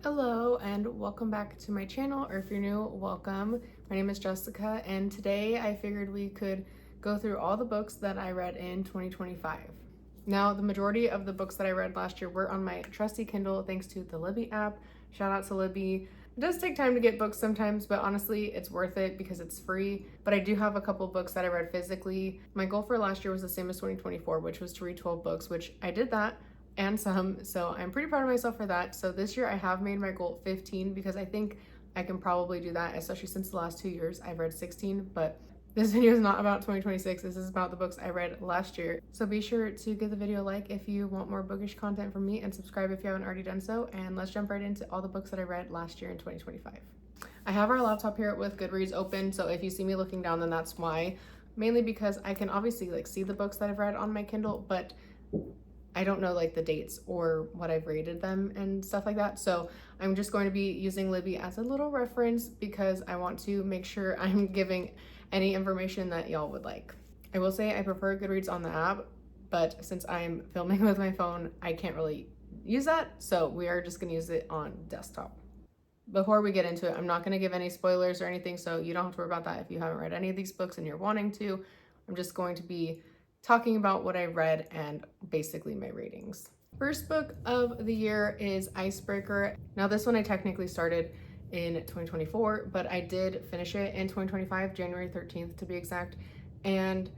Hello and welcome back to my channel, or if you're new, welcome. My name is Jessica and today I figured we could go through all the books that I read in 2025. Now, the majority of the books that I read last year were on my trusty Kindle thanks to the Libby app. Shout out to Libby. It does take time to get books sometimes, but honestly, it's worth it because it's free. But I do have a couple books that I read physically. My goal for last year was the same as 2024, which was to read 12 books, which I did that and some, so I'm pretty proud of myself for that. So this year I have made my goal 15 because I think I can probably do that, especially since the last 2 years I've read 16, but this video is not about 2026, this is about the books I read last year. So be sure to give the video a like if you want more bookish content from me and subscribe if you haven't already done so, and let's jump right into all the books that I read last year in 2025. I have our laptop here with Goodreads open, so if you see me looking down, then that's why. Mainly because I can obviously see the books that I've read on my Kindle, but I don't know the dates or what I've rated them and stuff like that. So I'm just going to be using Libby as a little reference because I want to make sure I'm giving any information that y'all would like. I will say I prefer Goodreads on the app, but since I'm filming with my phone, I can't really use that. So we are just gonna use it on desktop. Before we get into it, I'm not gonna give any spoilers or anything, so you don't have to worry about that if you haven't read any of these books and you're wanting to. I'm just going to be talking about what I read and basically my ratings. First book of the year is Icebreaker. Now this one I technically started in 2024, but I did finish it in 2025, January 13th to be exact, and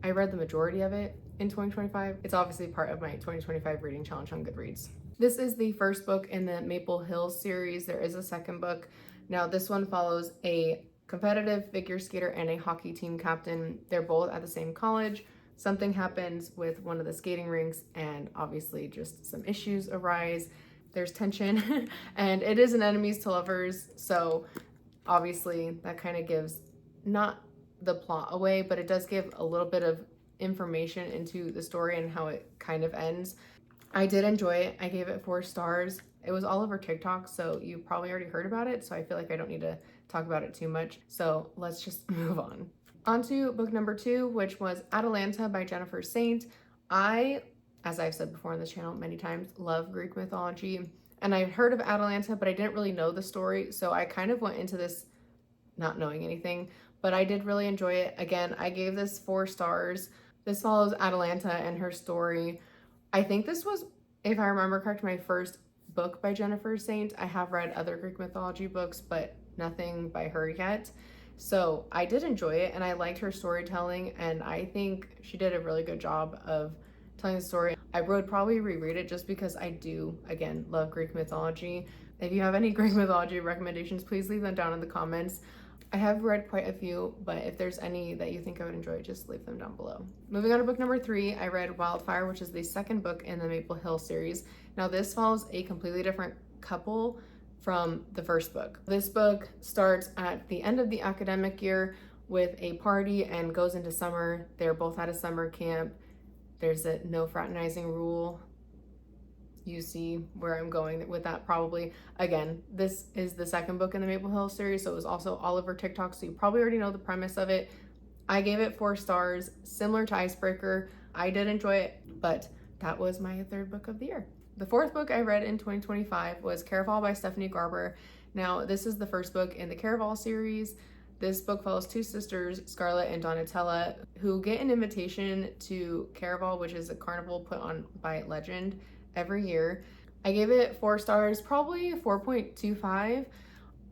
I read the majority of it in 2025. It's obviously part of my 2025 reading challenge on Goodreads. This is the first book in the Maple Hills series. There is a second book. Now this one follows a competitive figure skater and a hockey team captain. They're both at the same college. Something happens with one of the skating rinks and obviously just some issues arise. There's tension and it is an enemies to lovers. So obviously that kind of gives not the plot away, but it does give a little bit of information into the story and how it kind of ends. I did enjoy it. I gave it 4 stars. It was all over TikTok, so you probably already heard about it. So I feel like I don't need to talk about it too much. So let's just move on. On to book number 2, which was Atalanta by Jennifer Saint. I, as I've said before on this channel many times, love Greek mythology. And I've heard of Atalanta, but I didn't really know the story. So I kind of went into this not knowing anything, but I did really enjoy it. Again, I gave this 4 stars. This follows Atalanta and her story. I think this was, if I remember correct, my first book by Jennifer Saint. I have read other Greek mythology books, but nothing by her yet. So I did enjoy it and I liked her storytelling, and I think she did a really good job of telling the story. I would probably reread it just because I do, again, love Greek mythology. If you have any Greek mythology recommendations, please leave them down in the comments. I have read quite a few, but if there's any that you think I would enjoy, just leave them down below. Moving on to book number 3, I read Wildfire, which is the second book in the Maple Hill series. Now this follows a completely different couple from the first book. This book starts at the end of the academic year with a party and goes into summer. They're both at a summer camp. There's a no fraternizing rule. You see where I'm going with that probably. Again, this is the second book in the Maple Hill series, so it was also all over TikTok, so you probably already know the premise of it. I gave it 4 stars, similar to Icebreaker. I did enjoy it, but that was my 3rd book of the year. The 4th book I read in 2025 was Caraval by Stephanie Garber. Now, this is the first book in the Caraval series. This book follows 2 sisters, Scarlett and Donatella, who get an invitation to Caraval, which is a carnival put on by Legend every year. I gave it 4 stars, probably 4.25.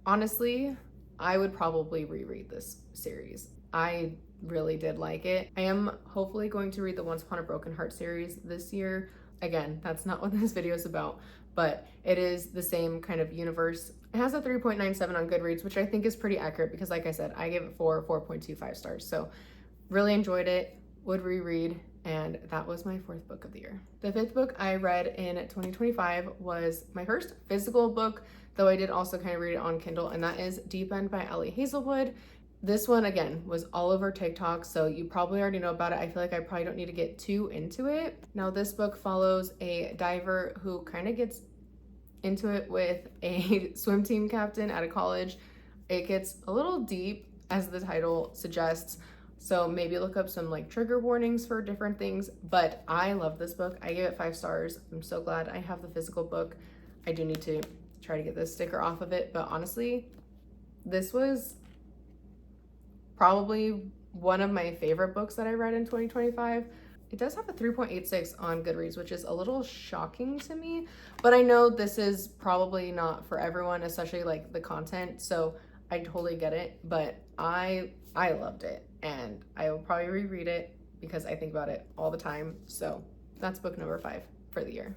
Honestly, I would probably reread this series. I really did like it. I am hopefully going to read the Once Upon a Broken Heart series this year. Again, that's not what this video is about, but it is the same kind of universe. It has a 3.97 on Goodreads, which I think is pretty accurate because like I said, I gave it 4.25 stars. So really enjoyed it, would reread, and that was my 4th book of the year. The 5th book I read in 2025 was my first physical book, though I did also kind of read it on Kindle, and that is Deep End by Ali Hazelwood. This one, again, was all over TikTok, so you probably already know about it. I feel like I probably don't need to get too into it. Now, this book follows a diver who kind of gets into it with a swim team captain at a college. It gets a little deep, as the title suggests, so maybe look up some trigger warnings for different things, but I love this book. I gave it 5 stars. I'm so glad I have the physical book. I do need to try to get this sticker off of it. But honestly, this was probably one of my favorite books that I read in 2025. It does have a 3.86 on Goodreads, which is a little shocking to me, but I know this is probably not for everyone, especially like the content, so I totally get it. But I loved it, and I will probably reread it because I think about it all the time. So that's book number 5 for the year.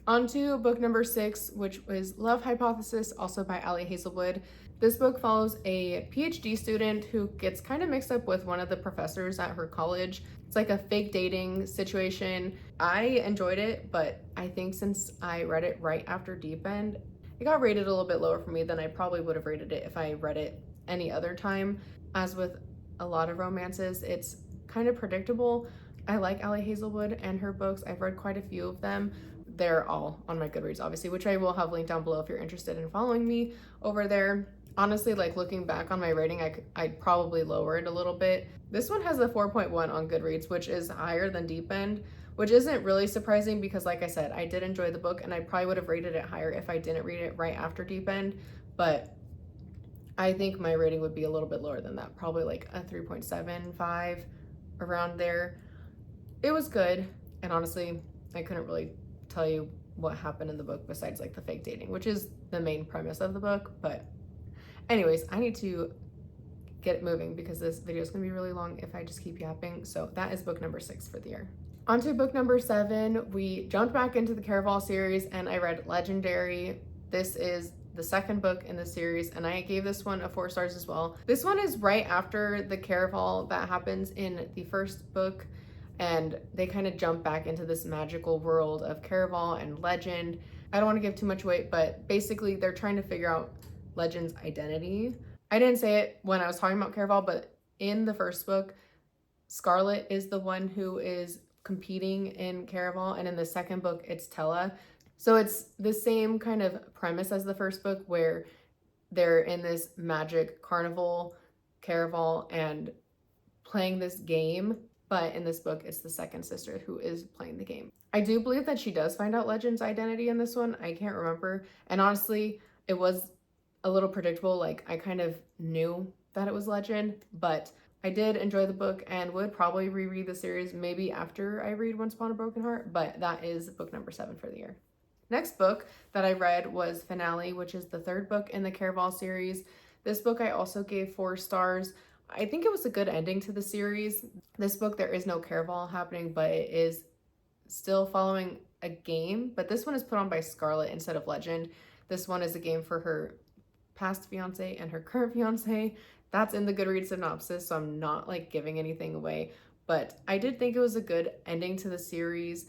On to book number 6, which was Love Hypothesis, also by Ali Hazelwood. This book follows a PhD student who gets kind of mixed up with one of the professors at her college. It's like a fake dating situation. I enjoyed it, but I think since I read it right after Deep End, it got rated a little bit lower for me than I probably would have rated it if I read it any other time. As with a lot of romances, it's kind of predictable. I like Ali Hazelwood and her books. I've read quite a few of them. They're all on my Goodreads, obviously, which I will have linked down below if you're interested in following me over there. Honestly, like looking back on my rating, I'd probably lower it a little bit. This one has a 4.1 on Goodreads, which is higher than Deep End, which isn't really surprising because, like I said, I did enjoy the book and I probably would have rated it higher if I didn't read it right after Deep End. But I think my rating would be a little bit lower than that, probably like a 3.75 around there. It was good, and honestly, I couldn't really tell you what happened in the book besides like the fake dating, which is the main premise of the book. But anyways, I need to get it moving because this video is going to be really long if I just keep yapping. So that is book number 6 for the year. On to book number 7. We jumped back into the Caraval series and I read Legendary. This is the second book in the series and I gave this one a 4 stars as well. This one is right after the Caraval that happens in the first book, and they kind of jump back into this magical world of Caraval and Legend. I don't want to give too much away, but basically they're trying to figure out Legend's identity. I didn't say it when I was talking about Caraval, but in the first book, Scarlet is the one who is competing in Caraval, and in the second book, it's Tella. So it's the same kind of premise as the first book, where they're in this magic carnival, Caraval, and playing this game. But in this book, it's the second sister who is playing the game. I do believe that she does find out Legend's identity in this one. I can't remember. And honestly, it was a little predictable. Like, I kind of knew that it was Legend, but I did enjoy the book and would probably reread the series maybe after I read Once Upon a Broken Heart, but that is book number 7 for the year. Next book that I read was Finale, which is the third book in the Caraval series. This book I also gave 4 stars. I think it was a good ending to the series. This book, there is no Caraval happening, but it is still following a game, but this one is put on by Scarlet instead of Legend. This one is a game for her past fiance and her current fiance. That's in the Goodreads synopsis, so I'm not like giving anything away, but I did think it was a good ending to the series.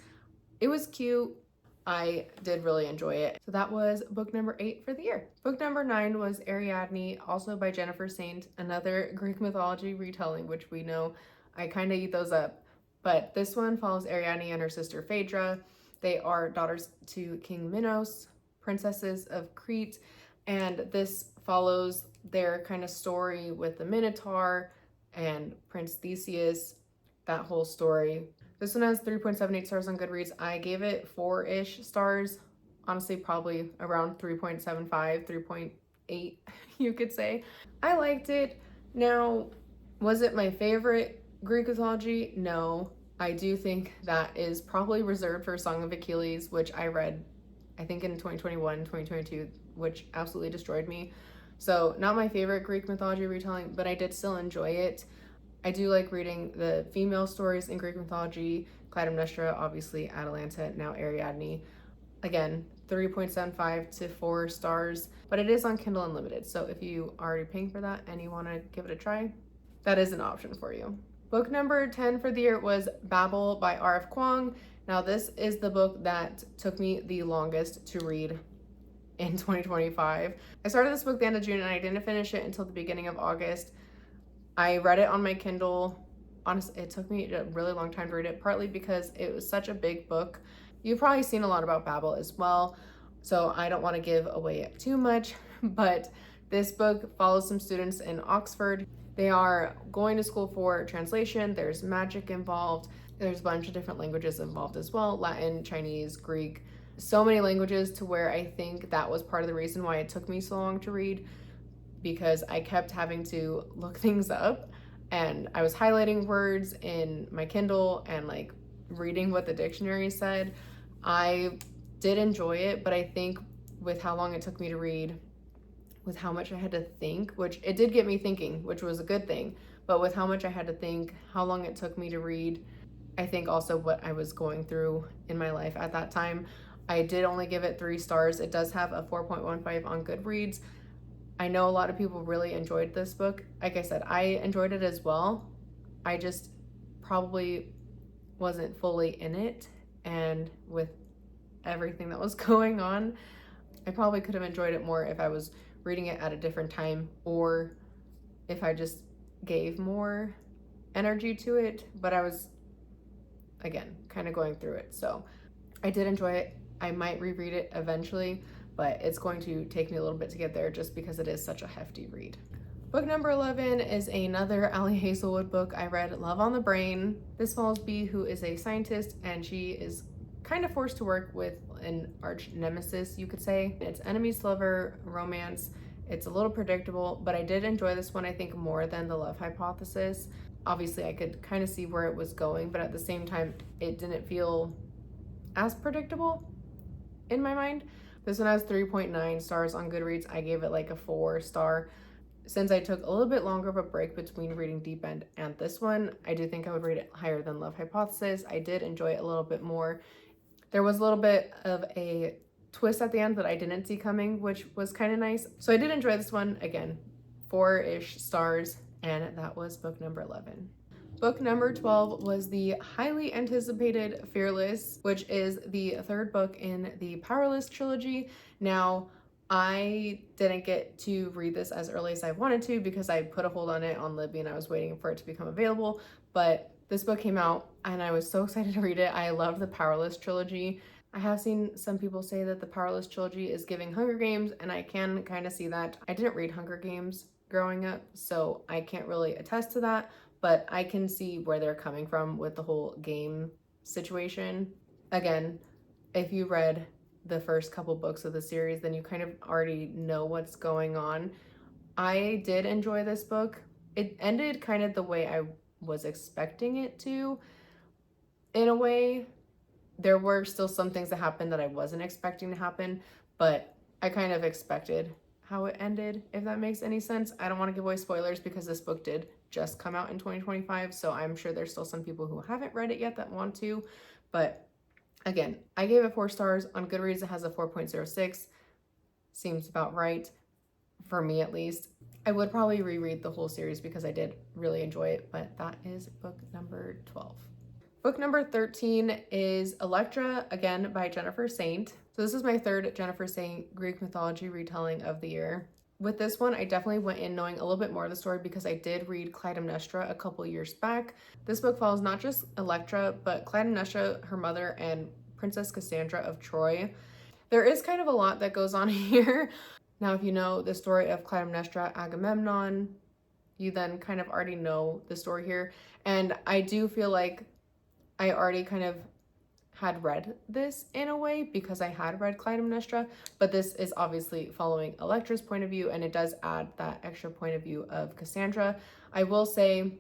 It was cute. I did really enjoy it. So that was book number 8 for the year. Book number 9 was Ariadne, also by Jennifer Saint, another Greek mythology retelling, which we know I kind of eat those up. But this one follows Ariadne and her sister Phaedra. They are daughters to King Minos, princesses of Crete, and this follows their kind of story with the Minotaur and Prince Theseus, that whole story. This one has 3.78 stars on Goodreads. I gave it 4-ish stars. Honestly, probably around 3.75, 3.8, you could say. I liked it. Now, was it my favorite Greek mythology? No. I do think that is probably reserved for Song of Achilles, which I read, I think in 2021, 2022, which absolutely destroyed me. So not my favorite Greek mythology retelling, but I did still enjoy it. I do like reading the female stories in Greek mythology, Clytemnestra, obviously Atalanta, now Ariadne. Again, 3.75 to 4 stars, but it is on Kindle Unlimited. So if you are already paying for that and you want to give it a try, that is an option for you. Book number 10 for the year was Babel by R.F. Kuang. Now this is the book that took me the longest to read in 2025. I started this book the end of June and I didn't finish it until the beginning of August. I read it on my Kindle. Honestly, it took me a really long time to read it, partly because it was such a big book. You've probably seen a lot about Babel as well, so I don't want to give away too much, but this book follows some students in Oxford. They are going to school for translation. There's magic involved. There's a bunch of different languages involved as well: Latin, Chinese, Greek, so many languages to where I think that was part of the reason why it took me so long to read, because I kept having to look things up, and I was highlighting words in my Kindle and like reading what the dictionary said. I did enjoy it, but I think with how long it took me to read, with how much I had to think, which it did get me thinking, which was a good thing, but with how much I had to think, how long it took me to read, I think also what I was going through in my life at that time, I did only give it 3 stars. It does have a 4.15 on Goodreads. I know a lot of people really enjoyed this book. Like I said, I enjoyed it as well. I just probably wasn't fully in it, and with everything that was going on, I probably could have enjoyed it more if I was reading it at a different time, or if I just gave more energy to it. But I was, again, kind of going through it. So I did enjoy it. I might reread it eventually, but it's going to take me a little bit to get there just because it is such a hefty read. Book number 11 is another Ali Hazelwood book. I read Love on the Brain. This follows Bee, who is a scientist, and she is kind of forced to work with an arch nemesis, you could say. It's enemies to lover romance. It's a little predictable, but I did enjoy this one, I think, more than The Love Hypothesis. Obviously, I could kind of see where it was going, but at the same time, it didn't feel as predictable in my mind. This one has 3.9 stars on Goodreads. I gave it like a 4-star. Since I took a little bit longer of a break between reading Deep End and this one, I do think I would rate it higher than Love Hypothesis. I did enjoy it a little bit more. There was a little bit of a twist at the end that I didn't see coming, which was kind of nice. So I did enjoy this one. Again, 4-ish stars, and that was book number 11. Book number 12 was the highly anticipated Fearless, which is the 3rd book in the Powerless trilogy. Now, I didn't get to read this as early as I wanted to because I put a hold on it on Libby and I was waiting for it to become available, but this book came out and I was so excited to read it. I love the Powerless trilogy. I have seen some people say that the Powerless trilogy is giving Hunger Games, and I can kind of see that. I didn't read Hunger Games growing up, so I can't really attest to that, but I can see where they're coming from with the whole game situation. Again, if you read the first couple books of the series, then you kind of already know what's going on. I did enjoy this book. It ended kind of the way I was expecting it to, in a way. There were still some things that happened that I wasn't expecting to happen, but I kind of expected how it ended, if that makes any sense. I don't want to give away spoilers because this book did just come out in 2025, so I'm sure there's still some people who haven't read it yet that want to, but again, I gave it 4 stars. On Goodreads, it has a 4.06. Seems about right, for me at least. I would probably reread the whole series because I did really enjoy it, but that is book number 12. Book number 13 is Elektra, again by Jennifer Saint. So this is my 3rd Jennifer Saint Greek mythology retelling of the year. With this one, I definitely went in knowing a little bit more of the story because I did read Clytemnestra a couple years back. This book follows not just Elektra, but Clytemnestra, her mother, and Princess Cassandra of Troy. There is kind of a lot that goes on here. Now, if you know the story of Clytemnestra, Agamemnon, you then kind of already know the story here. And I do feel like I already kind of had read this in a way because I had read Clytemnestra, but this is obviously following Elektra's point of view, and it does add that extra point of view of Cassandra. I will say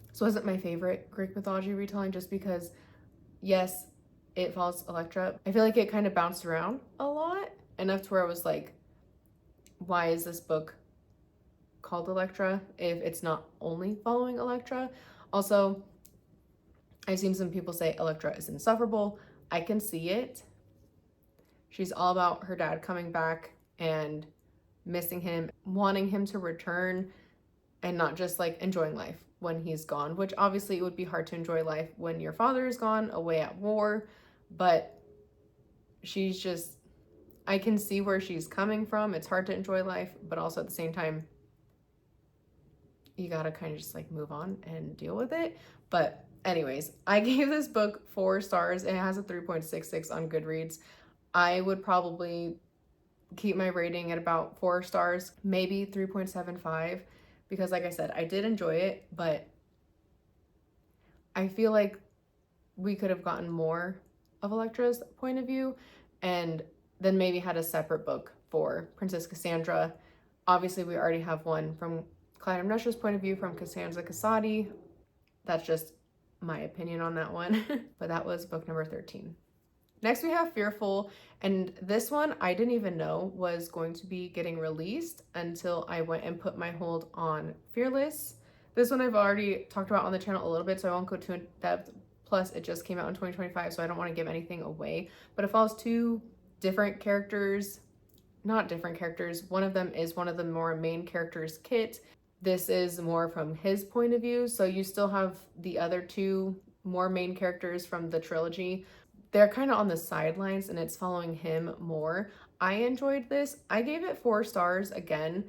this wasn't my favorite Greek mythology retelling just because, yes, it follows Elektra. I feel like it kind of bounced around a lot, enough to where I was like, why is this book called Elektra if it's not only following Elektra? Also, I've seen some people say Elektra is insufferable. I can see it. She's all about her dad coming back and missing him, wanting him to return, and not just like enjoying life when he's gone, which obviously it would be hard to enjoy life when your father is gone away at war, but she's just, I can see where she's coming from. It's hard to enjoy life, but also at the same time, you gotta kind of just like move on and deal with it. But anyways, I gave this book 4 stars. It has a 3.66 on Goodreads. I would probably keep my rating at about 4 stars, maybe 3.75, because like I said, I did enjoy it, but I feel like we could have gotten more of Elektra's point of view. and then maybe had a separate book for Princess Cassandra. Obviously, we already have one from Clytemnestra's point of view from Cassandra Casati. That's just my opinion on that one. But that was book number 13. Next, we have Fearful, and this one I didn't even know was going to be getting released until I went and put my hold on Fearless. This one I've already talked about on the channel a little bit, so I won't go too in depth. Plus, it just came out in 2025, so I don't want to give anything away. But it follows two different characters, not different characters. One of them is one of the more main characters, Kit. This is more from his point of view, so you still have the other two more main characters from the trilogy. They're kind of on the sidelines and it's following him more. I enjoyed this. I gave it 4 stars. Again,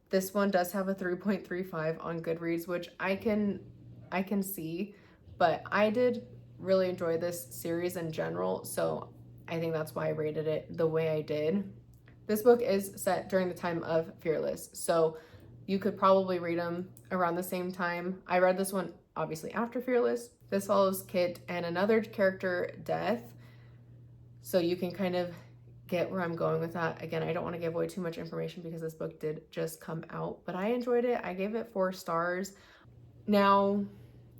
this one does have a 3.35 on Goodreads, which I can see, but I did really enjoy this series in general, so I think that's why I rated it the way I did. This book is set during the time of Fearless, so you could probably read them around the same time. I read this one obviously after Fearless. This follows Kit and another character, Death, so you can kind of get where I'm going with that. Again, I don't want to give away too much information because this book did just come out, but I enjoyed it. I gave it 4 stars. Now,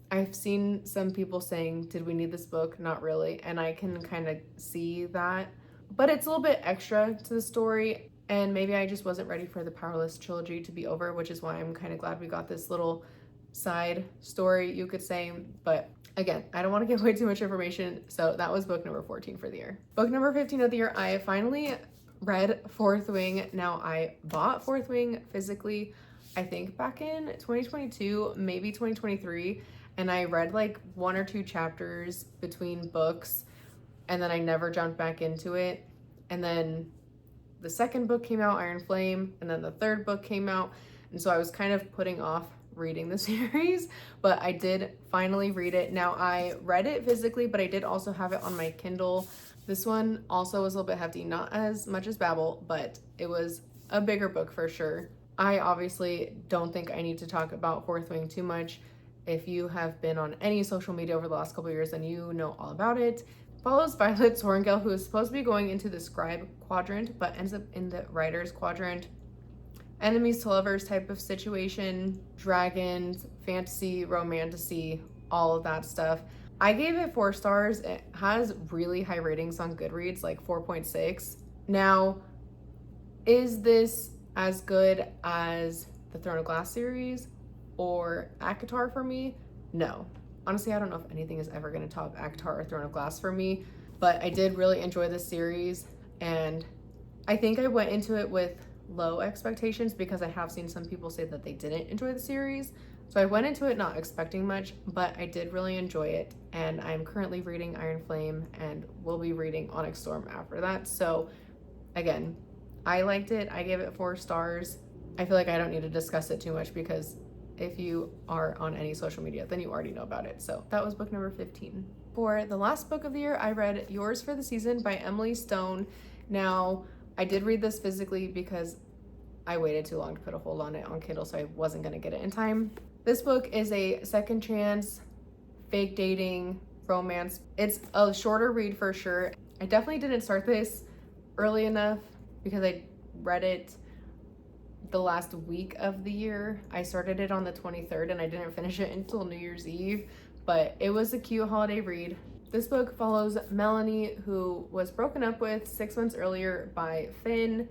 I've seen some people saying, did we need this book? Not really, and I can kind of see that, but it's a little bit extra to the story, and maybe I just wasn't ready for the Powerless trilogy to be over, which is why I'm kind of glad we got this little side story, you could say. But again, I don't want to give away too much information, so that was book number 14 for the year. Book number 15 of the year, I finally read Fourth Wing. Now, I bought Fourth Wing physically, I think back in 2022, maybe 2023, and I read like 1 or 2 chapters between books, and then I never jumped back into it. And then the second book came out, Iron Flame, and then the third book came out, and so I was kind of putting off reading the series, but I did finally read it. Now, I read it physically, but I did also have it on my Kindle. This one also was a little bit hefty, not as much as Babel, but it was a bigger book for sure. I obviously don't think I need to talk about Fourth Wing too much. If you have been on any social media over the last couple of years, then you know all about it. Follows Violet Sorrengail, who is supposed to be going into the scribe quadrant, but ends up in the writer's quadrant. Enemies to lovers type of situation, dragons, fantasy, romantasy, all of that stuff. I gave it 4 stars. It has really high ratings on Goodreads, like 4.6. Now, is this as good as the Throne of Glass series or ACOTAR for me? No. Honestly, I don't know if anything is ever going to top ACOTAR or Throne of Glass for me, but I did really enjoy this series, and I think I went into it with low expectations because I have seen some people say that they didn't enjoy the series. So I went into it not expecting much, but I did really enjoy it, and I'm currently reading Iron Flame and will be reading Onyx Storm after that. So again, I liked it. I gave it 4 stars. I feel like I don't need to discuss it too much because if you are on any social media, then you already know about it. So that was book number 15. For the last book of the year, I read Yours for the Season by Emily Stone. Now, I did read this physically because I waited too long to put a hold on it on Kindle, so I wasn't going to get it in time. This book is a second chance, fake dating, romance. It's a shorter read for sure. I definitely didn't start this early enough because I read it the last week of the year. I started it on the 23rd and I didn't finish it until New Year's Eve, but it was a cute holiday read. This book follows Melanie, who was broken up with 6 months earlier by Finn.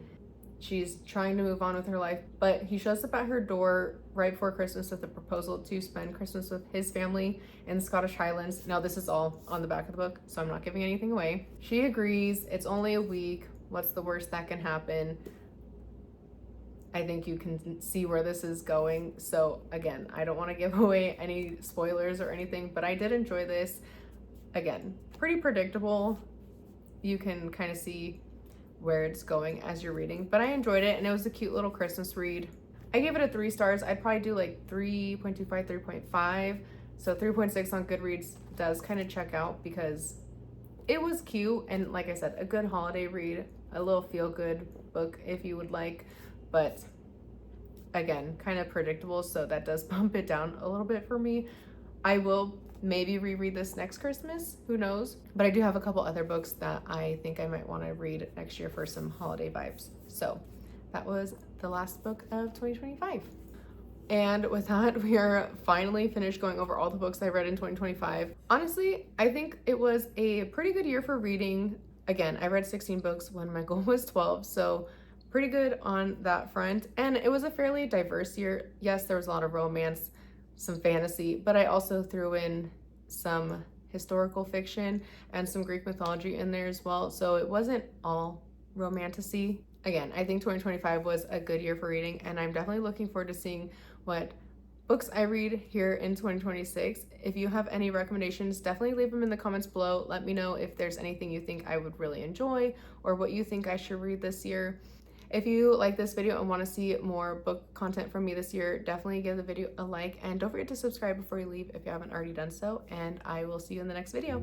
She's trying to move on with her life, but he shows up at her door right before Christmas with a proposal to spend Christmas with his family in the Scottish Highlands. Now, this is all on the back of the book, so I'm not giving anything away. She agrees. It's only a week. What's the worst that can happen? I think you can see where this is going. So again, I don't want to give away any spoilers or anything, but I did enjoy this. Again, pretty predictable. You can kind of see where it's going as you're reading, but I enjoyed it and it was a cute little Christmas read. I gave it a 3 stars. I'd probably do like 3.25, 3.5. So 3.6 on Goodreads does kind of check out because it was cute and, like I said, a good holiday read, a little feel-good book if you would like, but again, kind of predictable, so that does bump it down a little bit for me. I will maybe reread this next Christmas, who knows? But I do have a couple other books that I think I might want to read next year for some holiday vibes. So that was the last book of 2025. And with that, we are finally finished going over all the books I read in 2025. Honestly, I think it was a pretty good year for reading. Again, I read 16 books when my goal was 12, so pretty good on that front. And it was a fairly diverse year. Yes, there was a lot of romance, some fantasy, but I also threw in some historical fiction and some Greek mythology in there as well. So it wasn't all romantasy. Again, I think 2025 was a good year for reading, and I'm definitely looking forward to seeing what books I read here in 2026. If you have any recommendations, definitely leave them in the comments below. Let me know if there's anything you think I would really enjoy or what you think I should read this year. If you like this video and want to see more book content from me this year, definitely give the video a like, and don't forget to subscribe before you leave if you haven't already done so, and I will see you in the next video.